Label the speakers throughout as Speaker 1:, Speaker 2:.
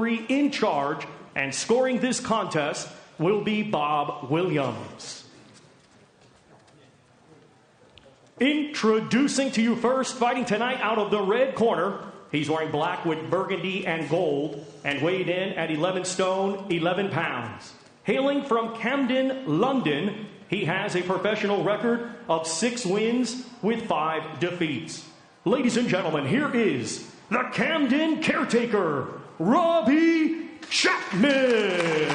Speaker 1: referee in charge, and scoring this contest will be Bob Williams. Introducing to you first, fighting tonight out of the red corner. He's wearing black with burgundy and gold and weighed in at 11 stone, 11 pounds. Hailing from Camden, London, he has a professional record of 6 wins with 5 defeats. Ladies and gentlemen, here is the Camden caretaker, Robbie Chapman.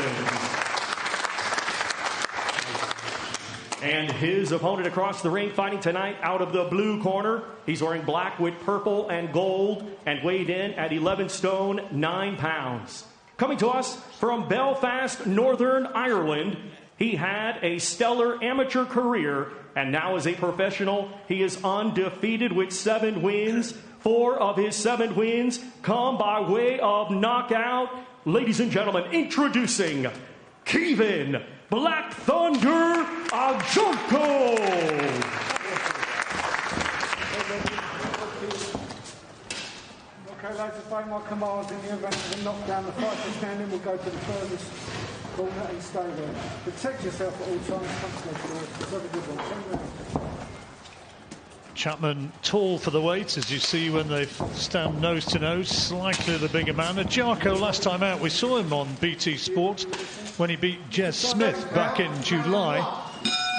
Speaker 1: And his opponent across the ring, fighting tonight out of the blue corner. He's wearing black with purple and gold and weighed in at 11 stone, 9 pounds. Coming to us from Belfast, Northern Ireland, he had a stellar amateur career, and now as a professional, he is undefeated with 7 wins. 4 of his 7 wins come by way of knockout. Ladies and gentlemen, introducing Kevin Black Thunder Ajonko.
Speaker 2: Okay, lads, obey my commands. In the event of a knockdown, the fighter standing will go to the furthest corner and stay there. Protect yourself at all times. Have a good one.
Speaker 3: Chapman tall for the weight, as you see when they stand nose to nose, slightly the bigger man. Ajarko, last time out, we saw him on BT Sport when he beat Jez Smith back in July.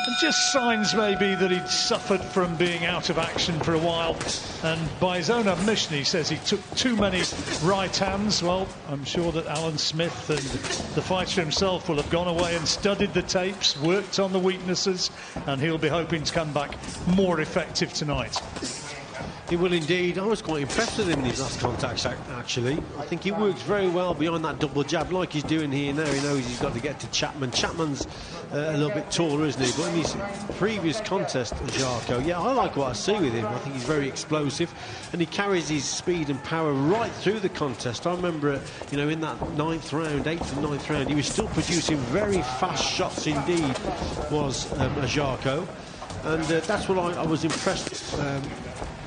Speaker 3: And just signs maybe that he'd suffered from being out of action for a while. And by his own admission, he says he took too many right hands. Well, I'm sure that Alan Smith and the fighter himself will have gone away and studied the tapes, worked on the weaknesses, and he'll be hoping to come back more effective tonight.
Speaker 4: He will indeed. I was quite impressed with him in his last contacts, actually. I think he works very well behind that double jab, like he's doing here now. He knows he's got to get to Chapman. Chapman's a little bit taller, isn't he? But in his previous contest, Ajarko, yeah, I like what I see with him. I think he's very explosive, and he carries his speed and power right through the contest. I remember, you know, in that 9th round, 8th and 9th round, he was still producing very fast shots indeed, was Ajarko. And that's what I was impressed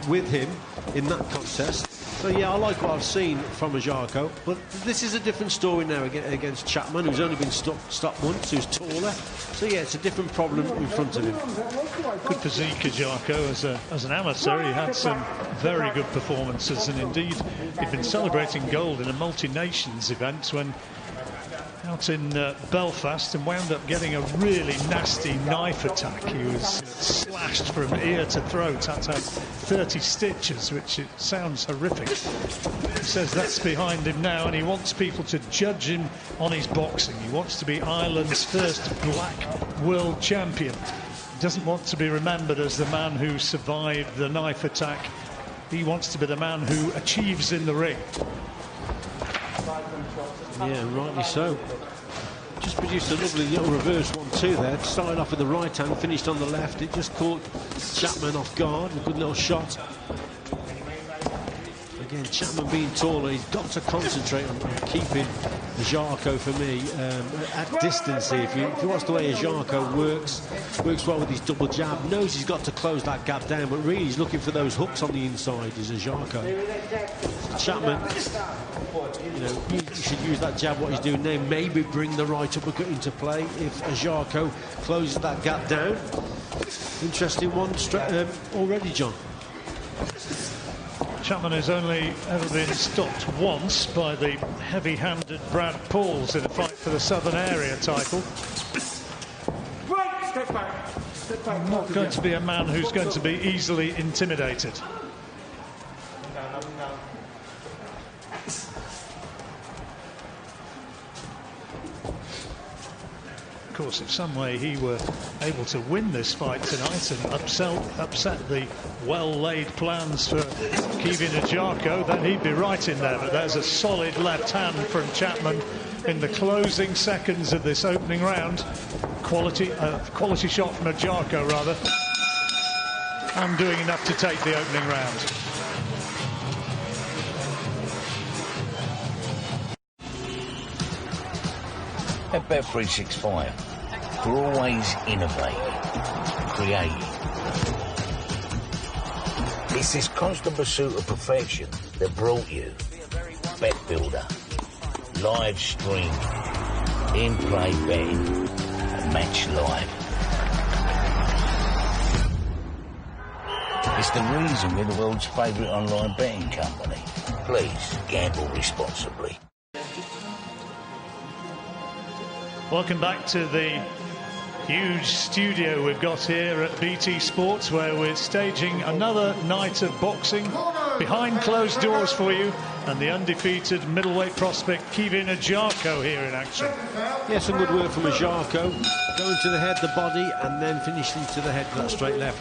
Speaker 4: with him in that contest. So yeah, I like what I've seen from Ajarko, but this is a different story now against Chapman, who's only been stopped once, who's taller. So yeah, it's a different problem in front of him.
Speaker 3: Good physique, Ajarko. As an amateur, he had some very good performances, and indeed he'd been celebrating gold in a multi-nations event when out in Belfast, and wound up getting a really nasty knife attack. He was slashed from ear to throat, had to have 30 stitches, which it sounds horrific. He says that's behind him now, and he wants people to judge him on his boxing. He wants to be Ireland's first black world champion. He doesn't want to be remembered as the man who survived the knife attack. He wants to be the man who achieves in the ring.
Speaker 4: Yeah, rightly so. Just produced a lovely little reverse 1-2 there. Started off with the right hand, finished on the left. It just caught Chapman off guard. A good little shot. Again, Chapman being taller, he's got to concentrate on keeping Ajarko, for me, at distance here. If you watch the way Ajarko works well with his double jab, knows he's got to close that gap down, but really he's looking for those hooks on the inside, is Ajarko. Chapman, you know, he should use that jab, what he's doing now, maybe bring the right uppercut into play if Ajarko closes that gap down. Interesting one already, John.
Speaker 3: Chapman has only ever been stopped once by the heavy-handed Brad Pauls in a fight for the Southern Area title.
Speaker 2: Step back. Step back.
Speaker 3: Not going to be a man who's going to be easily intimidated. Of course, if some way he were able to win this fight tonight and upset the well-laid plans for Kevin Ajarko, then he'd be right in there. But there's a solid left hand from Chapman in the closing seconds of this opening round. Quality shot from Ajarko, rather, and doing enough to take the opening round.
Speaker 5: At Bet365, we're always innovating, creating. It's this constant pursuit of perfection that brought you Bet Builder. live stream. In-play betting. Match live. It's the reason we're the world's favourite online betting company. Please, gamble responsibly.
Speaker 3: Welcome back to the huge studio we've got here at BT Sports, where we're staging another night of boxing behind closed doors for you, and the undefeated middleweight prospect Kevin Ajarko here in action.
Speaker 4: Yeah, some good work from Ajarko. Going to the head, the body, and then finishing to the head with that straight left.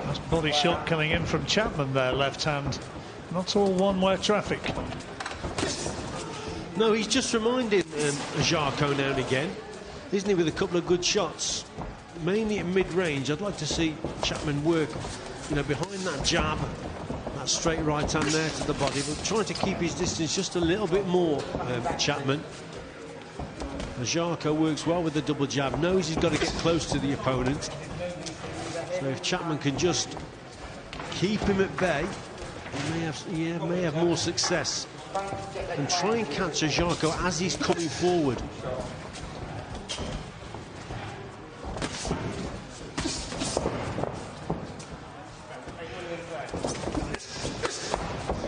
Speaker 3: Nice body shot coming in from Chapman there, left hand. Not all one-way traffic.
Speaker 4: No, he's just reminding Ajarko now and again, isn't he, with a couple of good shots, mainly at mid-range. I'd like to see Chapman work, you know, behind that jab, that straight right hand there to the body, but trying to keep his distance just a little bit more, Chapman. Ajarko works well with the double jab, knows he's got to get close to the opponent. So if Chapman can just keep him at bay, he may have more success. And try and catch Ajarko as he's coming forward.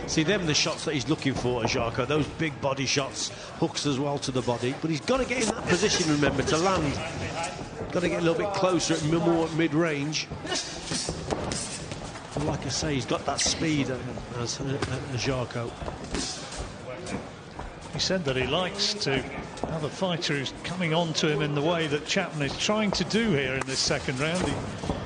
Speaker 4: See, them the shots that he's looking for, Ajarko, those big body shots, hooks as well to the body. But he's got to get in that position, remember, to land. Got to get a little bit closer, at more mid-range. Like I say, he's got that speed as Ajarko.
Speaker 3: He said that he likes to have a fighter who's coming on to him in the way that Chapman is trying to do here in this second round. He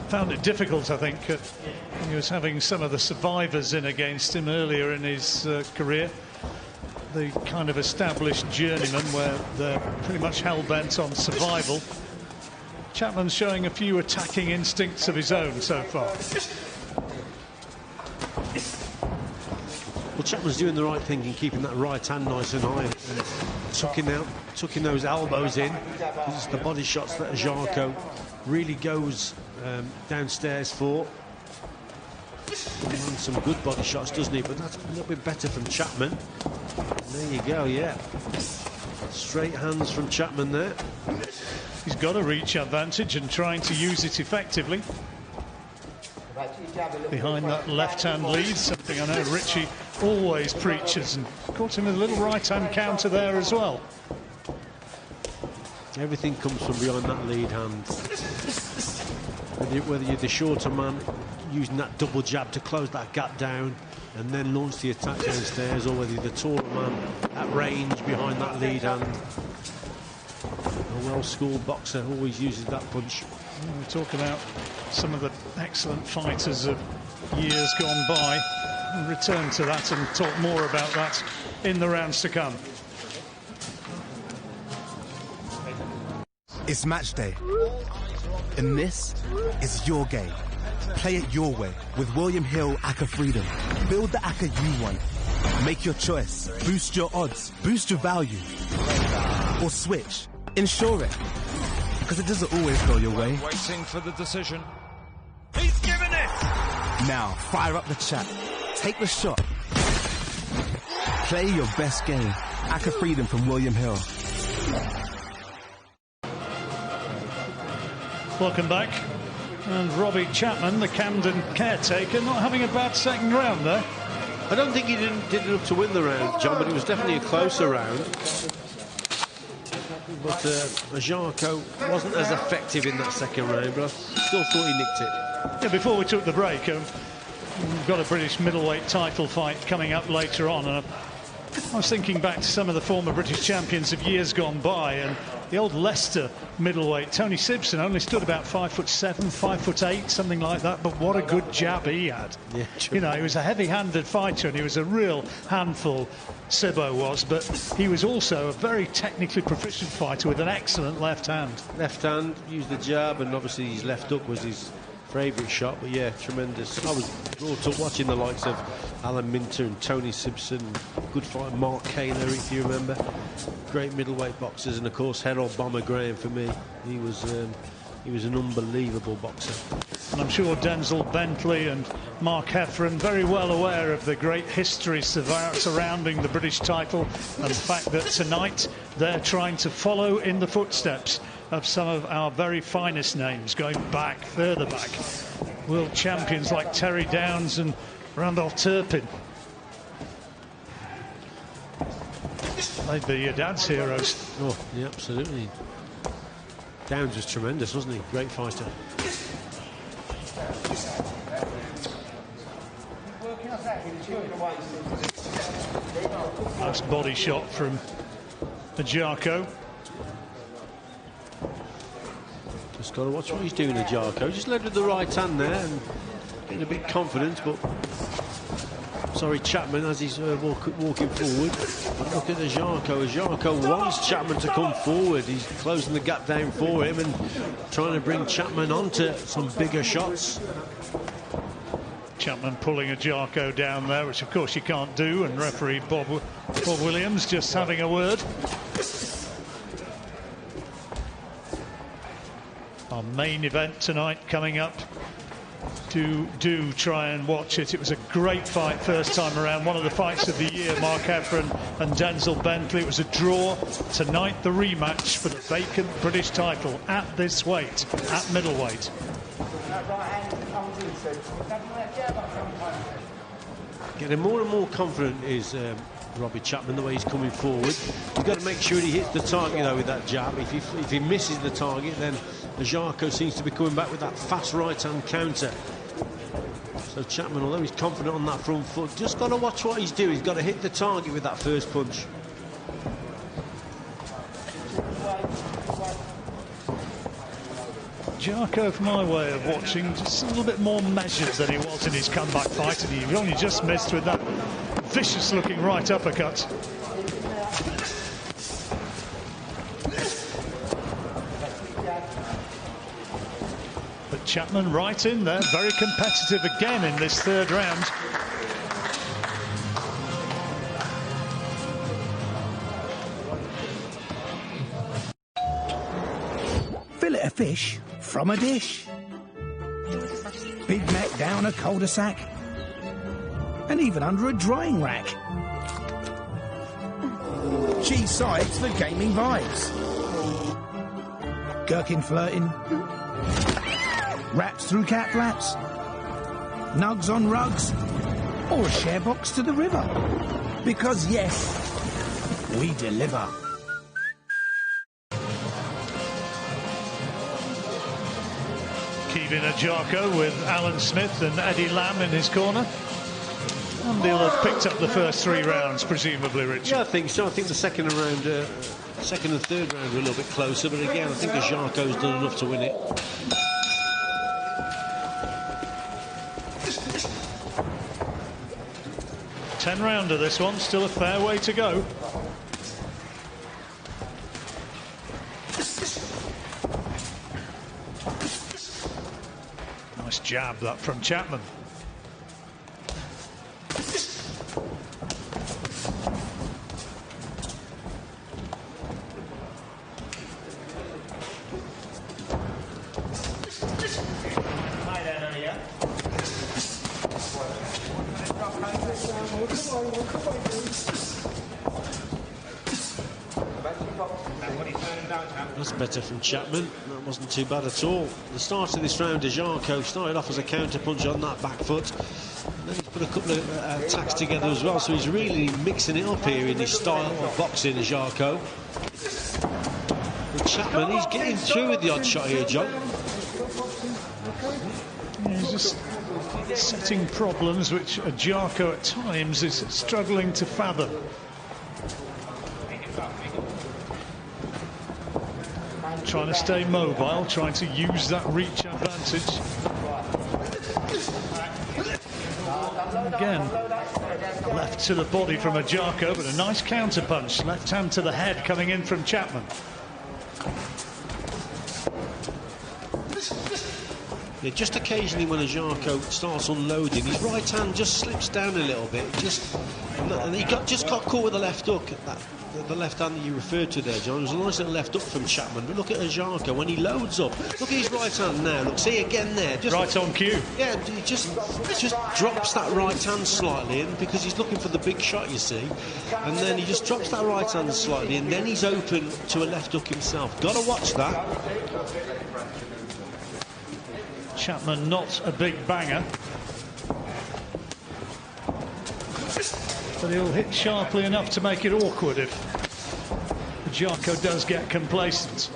Speaker 3: found it difficult, I think, when he was having some of the survivors in against him earlier in his career. The kind of established journeyman where they're pretty much hell-bent on survival. Chapman's showing a few attacking instincts of his own so far.
Speaker 4: Well, Chapman's doing the right thing in keeping that right hand nice and high and tucking those elbows in. It's the body shots that Ajarko really goes downstairs for. He runs some good body shots, doesn't he? But that's a little bit better from Chapman. And there you go, yeah. Straight hands from Chapman there.
Speaker 3: He's got a reach advantage and trying to use it effectively. Behind that left-hand lead, something I know Richie always preaches, and caught him with a little right-hand counter there as well.
Speaker 4: Everything comes from behind that lead hand. Whether you're the shorter man, using that double jab to close that gap down and then launch the attack downstairs, or whether you're the taller man at range behind that lead hand. A well-schooled boxer always uses that punch.
Speaker 3: We talk about some of the excellent fighters of years gone by. We'll return to that and talk more about that in the rounds to come.
Speaker 6: It's match day, and this is your game. Play it your way with William Hill ACCA Freedom. Build the ACCA you want. Make your choice. Boost your odds. Boost your value. Or switch. Insure it. Because it doesn't always go your way.
Speaker 7: Waiting for the decision. He's given it!
Speaker 6: Now, fire up the chat. Take the shot. Play your best game. ACCA Freedom from William Hill.
Speaker 3: Welcome back. And Robbie Chapman, the Camden caretaker, not having a bad second round there.
Speaker 4: I don't think he did enough to win the round, John, but it was definitely a closer round. But Ajarko wasn't as effective in that second round, but I still thought he nicked it.
Speaker 3: Yeah, before we took the break, we've got a British middleweight title fight coming up later on, and I was thinking back to some of the former British champions of years gone by, and the old Leicester middleweight, Tony Simpson, only stood about 5'7", 5'8", something like that, but what a good jab he had.
Speaker 4: Yeah,
Speaker 3: you know, he was a heavy-handed fighter and he was a real handful, Sibbo was, but he was also a very technically proficient fighter with an excellent left hand.
Speaker 4: Left hand, used the jab, and obviously his left hook was his favourite shot, but yeah, tremendous. I was brought up watching the likes of Alan Minter and Tony Simpson, good fighter Mark Kaler, if you remember, great middleweight boxers, and of course Harold Bomber Graham for me. He was an unbelievable boxer.
Speaker 3: And I'm sure Denzel Bentley and Mark Heffron very well aware of the great history surrounding the British title and the fact that tonight they're trying to follow in the footsteps of some of our very finest names, going back, further back. World champions like Terry Downs and Randolph Turpin. They'd be your dad's heroes.
Speaker 4: Oh, yeah, absolutely. Downs was tremendous, wasn't he? Great fighter.
Speaker 3: Nice body shot from Ajako.
Speaker 4: Just got to watch what he's doing, Ajako. Just led with the right hand there and getting a bit confident, but sorry, Chapman, as he's walking forward. But look at Ajako. Ajako wants Chapman to come forward. He's closing the gap down for him and trying to bring Chapman onto some bigger shots.
Speaker 3: Chapman pulling Ajako down there, which of course you can't do, and referee Bob Williams just having a word. Our main event tonight coming up. Do try and watch it. It was a great fight first time around, one of the fights of the year, Mark Heffron and Denzel Bentley. It was a draw. Tonight the rematch for the vacant British title at this weight, at middleweight.
Speaker 4: Getting more and more confident is Robbie Chapman, the way he's coming forward. He's got to make sure he hits the target, though, with that jab. If he misses the target, then Ajako seems to be coming back with that fast right-hand counter. So Chapman, although he's confident on that front foot, just got to watch what he's doing. He's got to hit the target with that first punch.
Speaker 3: Ajako, from my way of watching, just a little bit more measured than he was in his comeback fight, and he only just missed with that vicious-looking right uppercut. But Chapman right in there, very competitive again in this third round.
Speaker 8: Fillet of fish from a dish. Big Mac down a cul-de-sac. And even under a drying rack. Cheese sides for gaming vibes. Gherkin flirting. Wraps through cat flaps. Nugs on rugs. Or a share box to the river. Because yes, we deliver.
Speaker 3: Kevin Ajako with Alan Smith and Eddie Lamb in his corner. And he'll have picked up the first 3 rounds, presumably, Richard.
Speaker 4: Yeah, I think so. I think the second and third round were a little bit closer, but again, I think Ajako's done enough to win it.
Speaker 3: Ten-rounder this one, still a fair way to go. Nice jab that from Chapman.
Speaker 4: That's better from Chapman. That wasn't too bad at all. The start of this round, Ajako started off as a counter punch on that back foot. And then he's put a couple of attacks together as well, so he's really mixing it up here in his style of boxing, Ajako. But Chapman, he's getting through with the odd shot here, John.
Speaker 3: Yeah, he's just setting problems which Ajako at times is struggling to fathom. trying to stay mobile, trying to use that reach advantage. Again, left to the body from Ajako, but a nice counter punch. Left hand to the head coming in from Chapman.
Speaker 4: Yeah, just occasionally when Ajako starts unloading, his right hand just slips down a little bit. And he just got caught with the left hook. The left hand that you referred to there, John, it was a nice little left hook from Chapman. But look at Ajako when he loads up. Look at his right hand now. Look, see again there. Just,
Speaker 3: right on cue.
Speaker 4: Yeah, he just drops that right hand slightly, and because he's looking for the big shot, you see. And then he just drops that right hand slightly, and then he's open to a left hook himself. Got to watch that.
Speaker 3: Chapman not a big banger, but he'll hit sharply enough to make it awkward if Ajako does get complacent.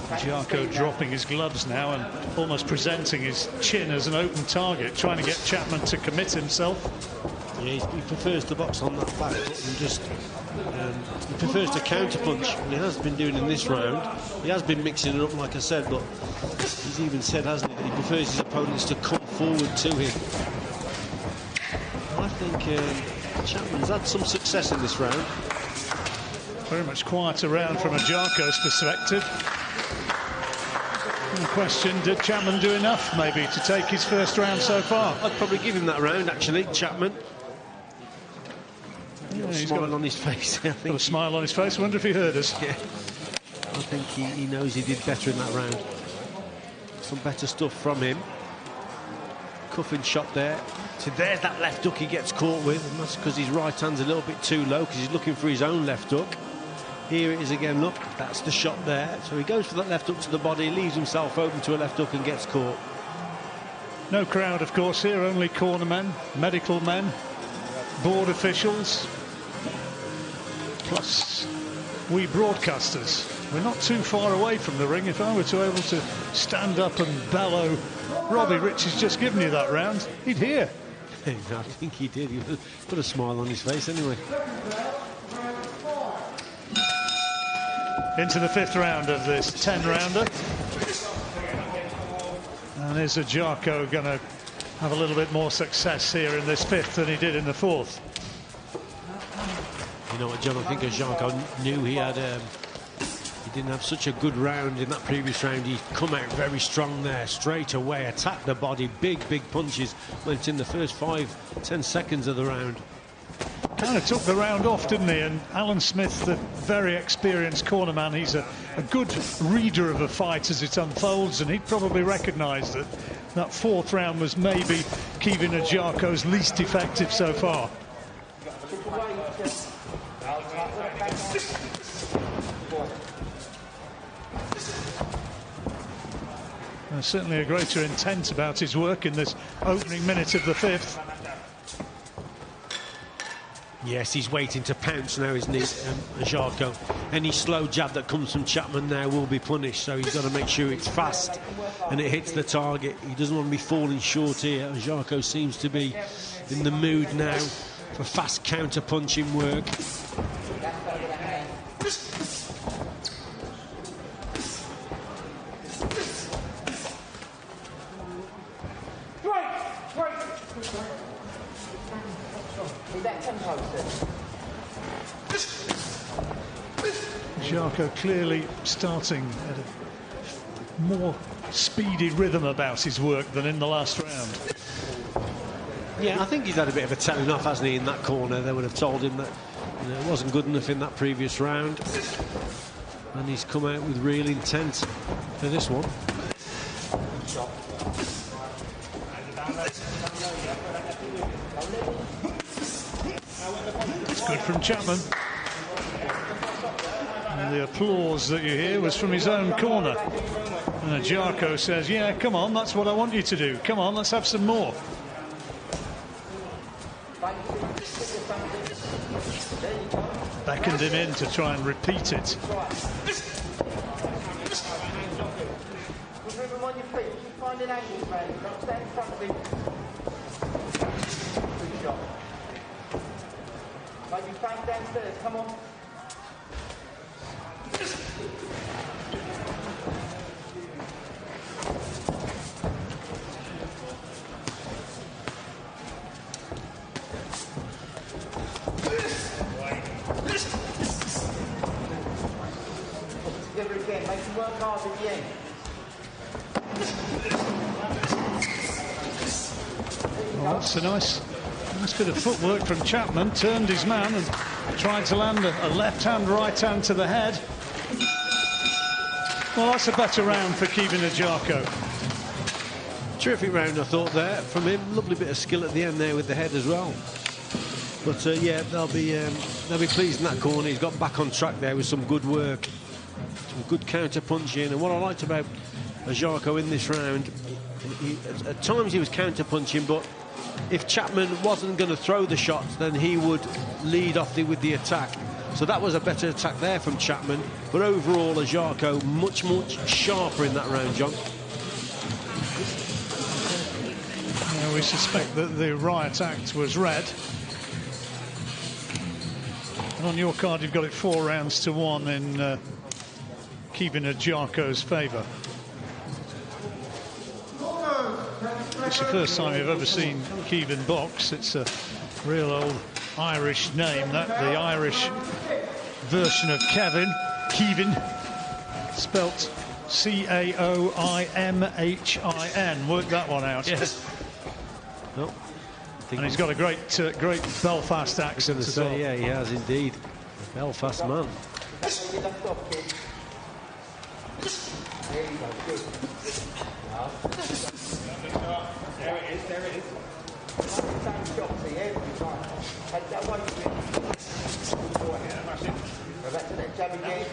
Speaker 3: Ajako dropping his gloves now and almost presenting his chin as an open target, trying to get Chapman to commit himself.
Speaker 4: Yeah, he prefers to box on that back foot and just he prefers to counter punch, and he has been doing in this round. He has been mixing it up, like I said, but he's even said, hasn't he, that he prefers his opponents to come forward to him. I think Chapman's had some success in this round.
Speaker 3: Very much quieter round from Ajako's perspective. The question, did Chapman do enough maybe to take his first round so far?
Speaker 4: I'd probably give him that round, actually, Chapman.
Speaker 3: Yeah, he's
Speaker 4: smile
Speaker 3: got
Speaker 4: on his face. I think
Speaker 3: got a smile on his face. I wonder if he heard us.
Speaker 4: Yeah. I think he knows he did better in that round. Some better stuff from him. Cuffing shot there. So there's that left hook he gets caught with, and that's because his right hand's a little bit too low because he's looking for his own left hook. Here it is again, look, that's the shot there. So he goes for that left hook to the body, leaves himself open to a left hook and gets caught.
Speaker 3: No crowd, of course, here, only cornermen, medical men, board officials, plus we broadcasters. We're not too far away from the ring. If I were to able to stand up and bellow, Robbie Rich has just given you that round, he'd hear.
Speaker 4: I think he did. He put a smile on his face anyway.
Speaker 3: Into the fifth round of this 10-rounder. And is Ajako going to have a little bit more success here in this fifth than he did in the fourth?
Speaker 4: You know what, John, I think Ajako knew he had he didn't have such a good round in that previous round. He come out very strong there, straight away, attacked the body, big punches, went in the first 5-10 seconds of the round.
Speaker 3: Kind of took the round off, didn't he? And Alan Smith, the very experienced cornerman, he's a good reader of a fight as it unfolds, and he'd probably recognise that that fourth round was maybe Kevin Ajako's least effective so far. There's certainly a greater intent about his work in this opening minute of the fifth.
Speaker 4: Yes, he's waiting to pounce now, isn't he, Ajako? Any slow jab that comes from Chapman now will be punished, so he's got to make sure it's fast and it hits the target. He doesn't want to be falling short here. Ajako seems to be in the mood now for fast counter-punching work.
Speaker 3: Ajako clearly starting at a more speedy rhythm about his work than in the last round.
Speaker 4: Yeah, I think he's had a bit of a telling off, hasn't he, in that corner. They would have told him that it wasn't good enough in that previous round. And he's come out with real intent for this one.
Speaker 3: It's good from Chapman. And the applause that you hear was from his own corner. And Ajako says, yeah, come on, that's what I want you to do. Come on, let's have some more. beckoned him in to try and repeat it.
Speaker 9: Move him on your feet. Keep finding angles, man. Don't stand in front of him. Good shot. Maybe bang downstairs. Come on. Together again. Make him work hard at the end.
Speaker 3: Well, that's a nice bit of footwork from Chapman. Turned his man and tried to land a left hand, right hand to the head. Well, that's a better round for Kevin Ajako.
Speaker 4: Terrific round, I thought, there from him. Lovely bit of skill at the end there with the head as well. But yeah, they'll be pleased in that corner. He's got back on track there with some good work, some good counter punching. And what I liked about Ajako in this round, at times he was counter punching, but if Chapman wasn't going to throw the shots, then he would lead off with the attack. So that was a better attack there from Chapman. But overall, Ajako much sharper in that round, John.
Speaker 3: We suspect that the riot act was red. And on your card, you've got it 4-1 in Kevin Ajako's favour. It's the first time you've ever seen Kevin box. It's a real old Irish name, that, the Irish version of Kevin, spelt C-A-O-I-M-H-I-N. Work that one out.
Speaker 4: Yes. Well,
Speaker 3: and he's got a great Belfast accent as well.
Speaker 4: Yeah, he has indeed. Belfast man.
Speaker 9: There it is. Same shot to you every time. Take that away from him. Go back to that jab again.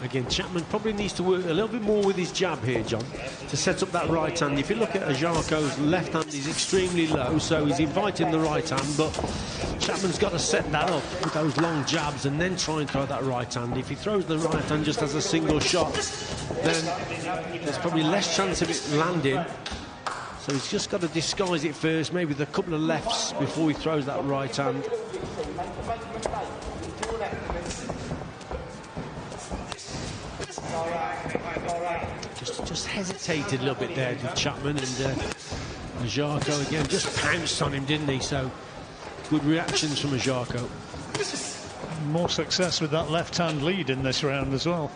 Speaker 4: Again, Chapman probably needs to work a little bit more with his jab here, John, to set up that right hand. If you look at Ajako's left hand, is extremely low, so he's inviting the right hand, but Chapman's got to set that up with those long jabs and then try and throw that right hand. If he throws the right hand just as a single shot, then there's probably less chance of it landing. So he's just got to disguise it first, maybe with a couple of lefts before he throws that right hand. Just hesitated a little bit there with Chapman, and Ajako again just pounced on him, didn't he? So good reactions from Ajako.
Speaker 3: More success with that left-hand lead in this round as well.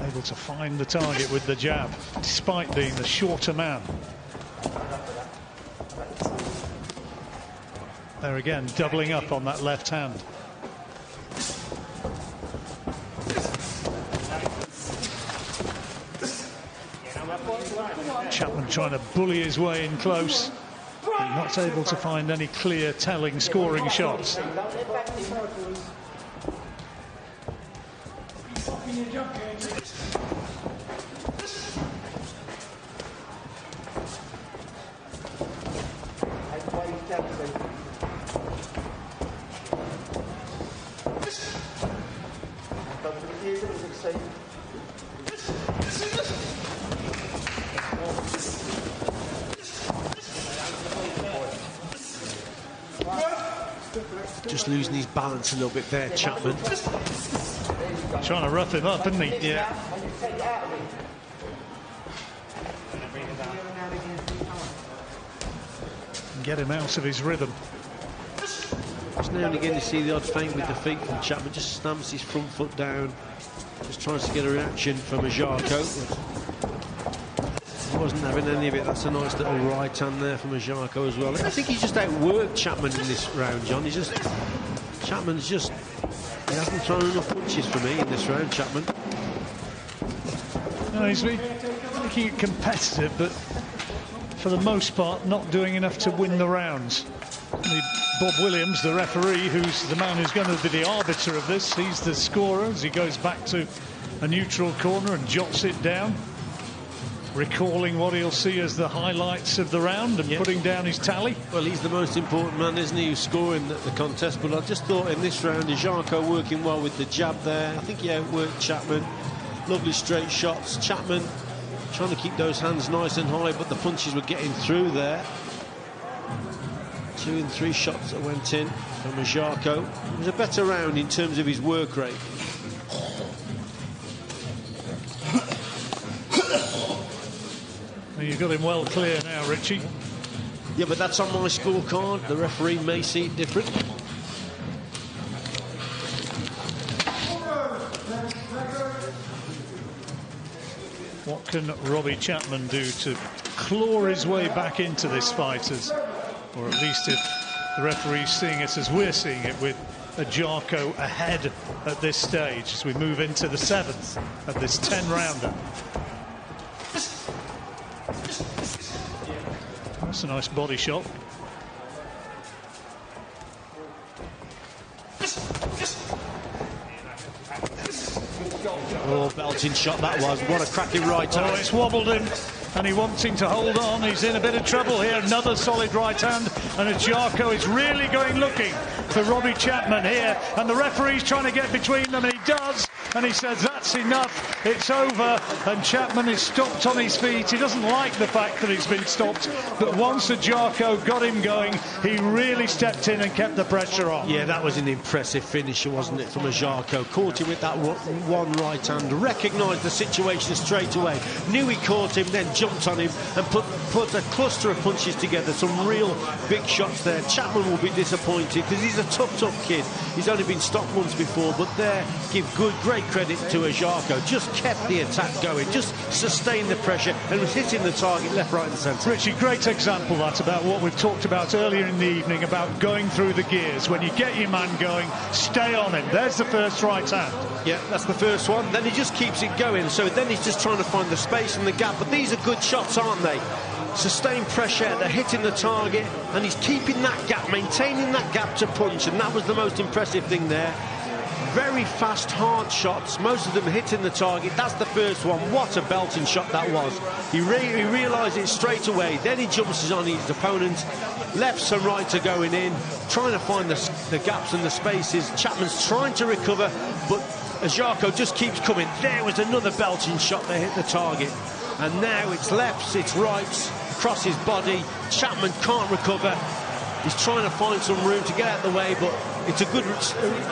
Speaker 3: Able to find the target with the jab, despite being the shorter man. There again, doubling up on that left hand. Chapman trying to bully his way in close, but not able to find any clear, telling scoring shots.
Speaker 4: Just losing his balance a little bit there, Chapman.
Speaker 3: Trying to rough him up, isn't he?
Speaker 4: Yeah.
Speaker 3: Get him out of his rhythm.
Speaker 4: Just now and again you see the odd feint with the feet from Chapman. Just stamps his front foot down. Just tries to get a reaction from Ajako. He wasn't having any of it. That's a nice little right hand there from Ajako as well. I think he's just outworked Chapman in this round, John. Chapman's just... He hasn't thrown enough punches for me in this round, Chapman.
Speaker 3: No, he's making it competitive, but for the most part not doing enough to win the rounds. Bob Williams, the referee, who's the man who's going to be the arbiter of this, he's the scorer as he goes back to a neutral corner and jots it down. recalling what he'll see as the highlights of the round and putting down his tally.
Speaker 4: Well, he's the most important man, isn't he, who's scoring the contest. But I just thought in this round, Jarko working well with the jab there. I think he outworked Chapman. Lovely straight shots. Chapman trying to keep those hands nice and high, but the punches were getting through there. 2 and 3 shots that went in from Jarko. It was a better round in terms of his work rate.
Speaker 3: You've got him well clear now, Richie.
Speaker 4: Yeah, but that's on my scorecard. The referee may see it different.
Speaker 3: What can Robbie Chapman do to claw his way back into this fight, or at least if the referee's seeing it as we're seeing it, with Jarko ahead at this stage as we move into the 7th of this 10-rounder. That's a nice body shot.
Speaker 4: Oh, belting shot that was. What a cracking right hand.
Speaker 3: Oh, it's wobbled him, and he wanting to hold on. He's in a bit of trouble here. Another solid right hand, and Jarko is really going looking for Robbie Chapman here, and the referee's trying to get between them, and he does, and he says that's enough, it's over, and Chapman is stopped on his feet. He doesn't like the fact that he's been stopped, but once Jarko got him going, he really stepped in and kept the pressure on.
Speaker 4: Yeah, that was an impressive finisher, wasn't it, from Jarko? Caught him with that one right hand, recognised the situation straight away, knew he caught him, then jumped on him and put a cluster of punches together, some real big shots there. Chapman will be disappointed because he's a tough kid. He's only been stopped once before, but there, give great credit to Jarko. Just kept the attack going, just sustained the pressure and was hitting the target left, right and centre.
Speaker 3: Richie, great example that about what we've talked about earlier in the evening about going through the gears. When you get your man going, stay on him. There's the first right hand.
Speaker 4: Yeah, that's the first one. Then he just keeps it going, so then he's just trying to find the space and the gap. But these are good shots, aren't they? Sustained pressure, they're hitting the target, and he's keeping that gap, maintaining that gap to punch, and that was the most impressive thing there. Very fast, hard shots, most of them hitting the target. That's the first one. What a belting shot that was. He realised it straight away, then he jumps on his opponent. Lefts and rights are going in, trying to find the gaps and the spaces. Chapman's trying to recover, but Jarko just keeps coming. There was another belting shot that hit the target. And now it's lefts, it's rights, across his body. Chapman can't recover. He's trying to find some room to get out of the way, but it's a good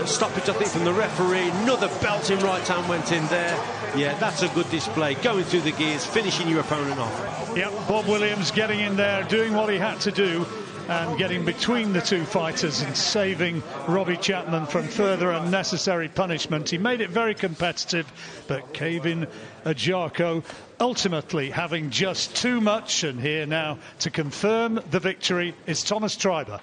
Speaker 4: stoppage, I think, from the referee. Another belting right hand went in there. Yeah, that's a good display. Going through the gears, finishing your opponent off.
Speaker 3: Yep, Bob Williams getting in there, doing what he had to do, and getting between the two fighters and saving Robbie Chapman from further unnecessary punishment. He made it very competitive, but Kevin Jarko ultimately having just too much. And here now to confirm the victory is Thomas Treiber.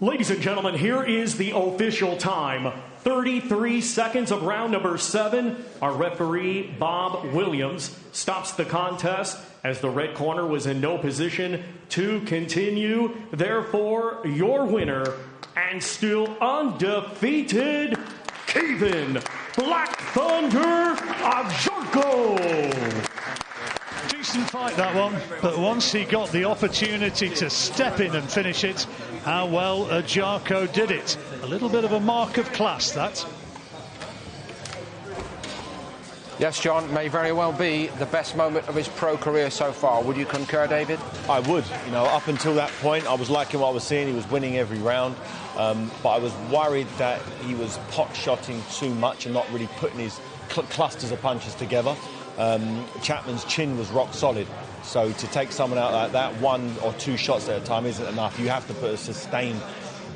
Speaker 1: Ladies and gentlemen, here is the official time. 33 seconds of round number 7. Our referee, Bob Williams, stops the contest as the red corner was in no position to continue. Therefore, your winner and still undefeated, Kevin Black Thunder Jarko.
Speaker 3: Decent fight, that one, but once he got the opportunity to step in and finish it, how well Jarko did it. A little bit of a mark of class, that.
Speaker 10: Yes, John, may very well be the best moment of his pro career so far. Would you concur, David?
Speaker 11: I would. You know, up until that point, I was liking what I was seeing. He was winning every round, but I was worried that he was pot-shotting too much and not really putting his clusters of punches together. Chapman's chin was rock solid, so to take someone out like that, 1 or 2 shots at a time isn't enough. You have to put a sustained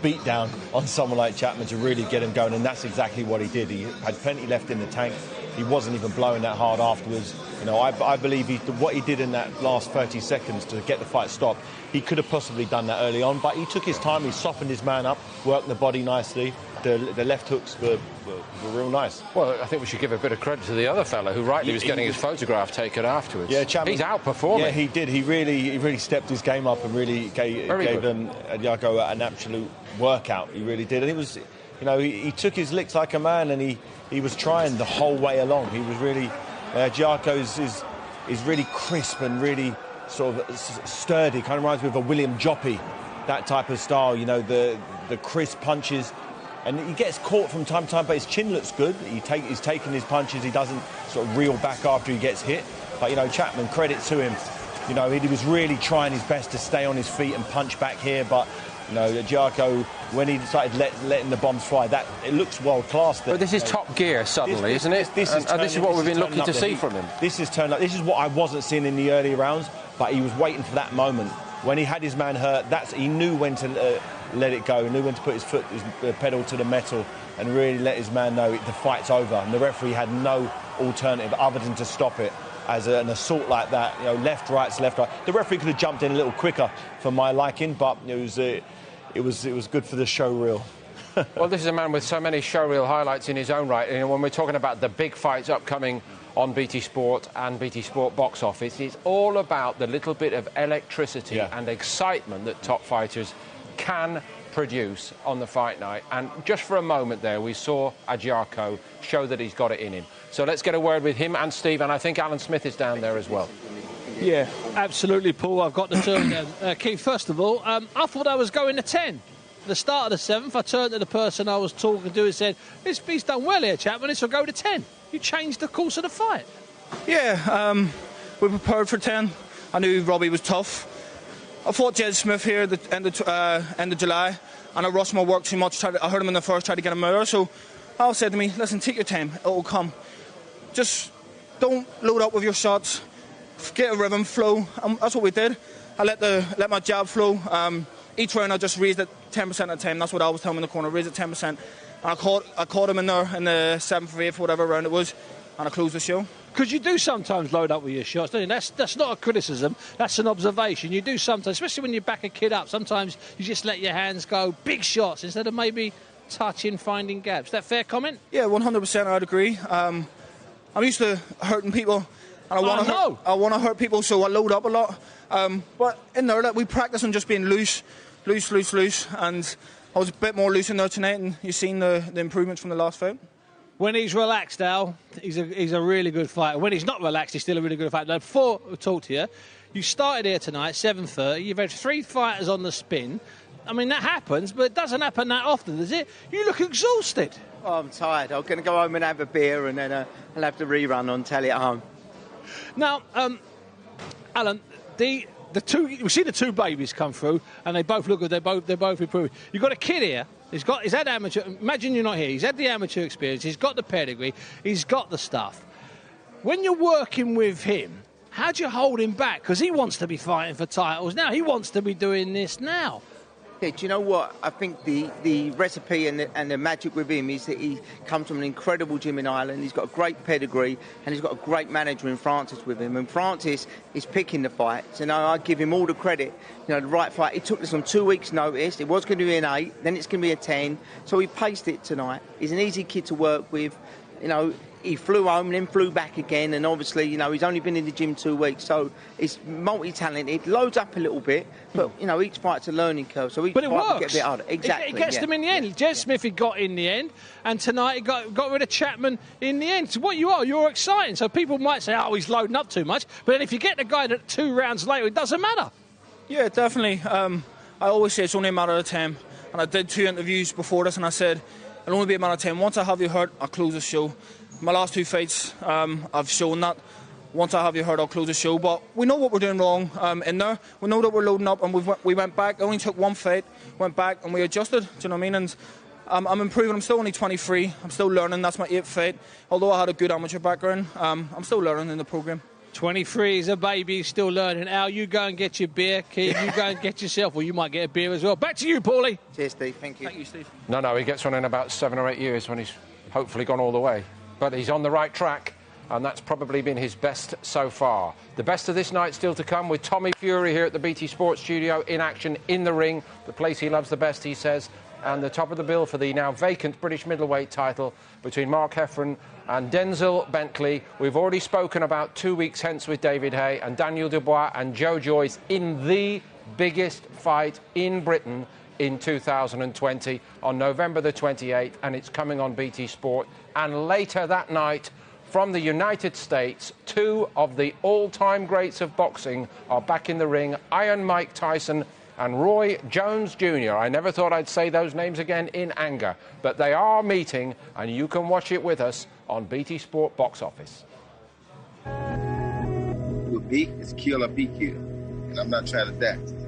Speaker 11: beat down on someone like Chapman to really get him going, and that's exactly what he did. He had plenty left in the tank. He wasn't even blowing that hard afterwards. You know, I believe what he did in that last 30 seconds to get the fight stopped, he could have possibly done that early on, but he took his time, he softened his man up, worked the body nicely. The left hooks were real nice.
Speaker 10: Well, I think we should give a bit of credit to the other fellow who rightly was getting his photograph taken afterwards.
Speaker 11: Yeah, Chapman,
Speaker 10: he's outperforming.
Speaker 11: Yeah, he did. He really stepped his game up and really gave Jarko an absolute workout. He really did. And it was, you know, he took his licks like a man, and he was trying the whole way along. He was really Jarko is is really crisp and really sort of sturdy. Kind of reminds me of a William Joppy, that type of style. You know, the crisp punches. And he gets caught from time to time, but his chin looks good. He's taking his punches. He doesn't sort of reel back after he gets hit. But, you know, Chapman, credit to him. You know, he was really trying his best to stay on his feet and punch back here. But, you know, Giaco, when he started letting the bombs fly, it looks world-class.
Speaker 10: But this is top gear suddenly, isn't it? This is what we've been looking to see from him.
Speaker 11: This is what I wasn't seeing in the early rounds, but he was waiting for that moment. When he had his man hurt, he knew when to let it go. He knew when to put his pedal to the metal and really let his man know the fight's over. And the referee had no alternative other than to stop it as an assault like that. You know, left, right. The referee could have jumped in a little quicker for my liking, but it was good for the show reel.
Speaker 10: Well, this is a man with so many showreel highlights in his own right. You know, when we're talking about the big fights upcoming on BT Sport and BT Sport box office, it's all about the little bit of electricity and excitement that top fighters can produce on the fight night. And just for a moment there, we saw Agyarko show that he's got it in him. So let's get a word with him and Steve, and I think Alan Smith is down there as well.
Speaker 12: Yeah, absolutely, Paul. I've got the turn down. Keith, first of all, I thought I was going to 10. At the start of the 7th, I turned to the person I was talking to and said, he's done well here, Chapman, this will go to 10. You changed the course of the fight.
Speaker 13: Yeah, we prepared for 10. I knew Robbie was tough. I fought Jed Smith here at the end of July, and I rushed my work too much. I heard him in the first, tried to get him out. So Al said to me, listen, take your time, it'll come. Just don't load up with your shots, get a rhythm, flow. That's what we did. I let my jab flow. Each round I just raised it 10% at a time. That's what I was telling him in the corner, raise it 10%. And I caught him in there in the 7th or 8th, whatever round it was, and I closed the show.
Speaker 12: Because you do sometimes load up with your shots, don't you? That's not a criticism, that's an observation. You do sometimes, especially when you back a kid up, sometimes you just let your hands go, big shots, instead of maybe touching, finding gaps. Is that a fair comment?
Speaker 13: Yeah, 100% I'd agree. I'm used to hurting people, and I want to hurt people, so I load up a lot. But in there, we practice on just being loose, and I was a bit more loose in there tonight, and you've seen the improvements from the last fight.
Speaker 12: When he's relaxed, Al, he's a really good fighter. When he's not relaxed, he's still a really good fighter. Now, before I talk to you, you started here tonight, 7:30. You've had 3 fighters on the spin. I mean, that happens, but it doesn't happen that often, does it? You look exhausted.
Speaker 14: Oh, I'm tired. I'm going to go home and have a beer, and then I'll have the rerun on telly at home.
Speaker 12: Now, Alan, we've seen the 2 babies come through, and they both look good. They're both improving. You've got a kid here. He's had amateur. Imagine you're not here. He's had the amateur experience. He's got the pedigree. He's got the stuff. When you're working with him, how do you hold him back? Because he wants to be fighting for titles now. He wants to be doing this now.
Speaker 14: Yeah, do you know what? I think the recipe and the magic with him is that he comes from an incredible gym in Ireland. He's got a great pedigree, and he's got a great manager in Francis with him. And Francis is picking the fights, and I give him all the credit. You know, the right fight. He took this on 2 weeks' notice. It was going to be an 8, then it's going to be a 10. So he paced it tonight. He's an easy kid to work with. You know, he flew home and then flew back again, and obviously, you know, he's only been in the gym 2 weeks, so he's multi-talented, loads up a little bit, but, you know, each fight's a learning curve, so each fight will get a bit harder. Exactly.
Speaker 12: It gets them in the end. Jed Smith, he got in the end, and tonight he got rid of Chapman in the end. So what you're exciting. So people might say, oh, he's loading up too much, but then if you get the guy that 2 rounds later, it doesn't matter.
Speaker 13: Yeah, definitely. I always say it's only a matter of time, and I did 2 interviews before this, and I said, it'll only be a matter of time. Once I have you hurt, I'll close the show. My last 2 fights, I've shown that. Once I have you hurt, I'll close the show. But we know what we're doing wrong in there. We know that we're loading up, and we went back. It only took 1 fight, went back, and we adjusted. Do you know what I mean? And I'm improving. I'm still only 23. I'm still learning. That's my 8th fight. Although I had a good amateur background, I'm still learning in the programme.
Speaker 12: 23 is a baby, still learning. Al, you go and get your beer. Keith, you go and get yourself, or you might get a beer as well. Back to you, Paulie.
Speaker 14: Cheers, Steve. Thank you.
Speaker 13: Thank you, Steve.
Speaker 10: No, he gets one in about 7 or 8 years when he's hopefully gone all the way. But he's on the right track, and that's probably been his best so far. The best of this night still to come with Tommy Fury here at the BT Sports studio in action in the ring, the place he loves the best, he says, and the top of the bill for the now vacant British middleweight title between Mark Heffron and Denzel Bentley. We've already spoken about 2 weeks hence with David Hay and Daniel Dubois and Joe Joyce in the biggest fight in Britain in 2020 on November the 28th, and it's coming on BT Sport. And later that night, from the United States, two of the all-time greats of boxing are back in the ring, Iron Mike Tyson and Roy Jones Jr. I never thought I'd say those names again in anger, but they are meeting, and you can watch it with us on BT Sport Box Office.
Speaker 15: With me, it's kill or be killed, and I'm not trying to die.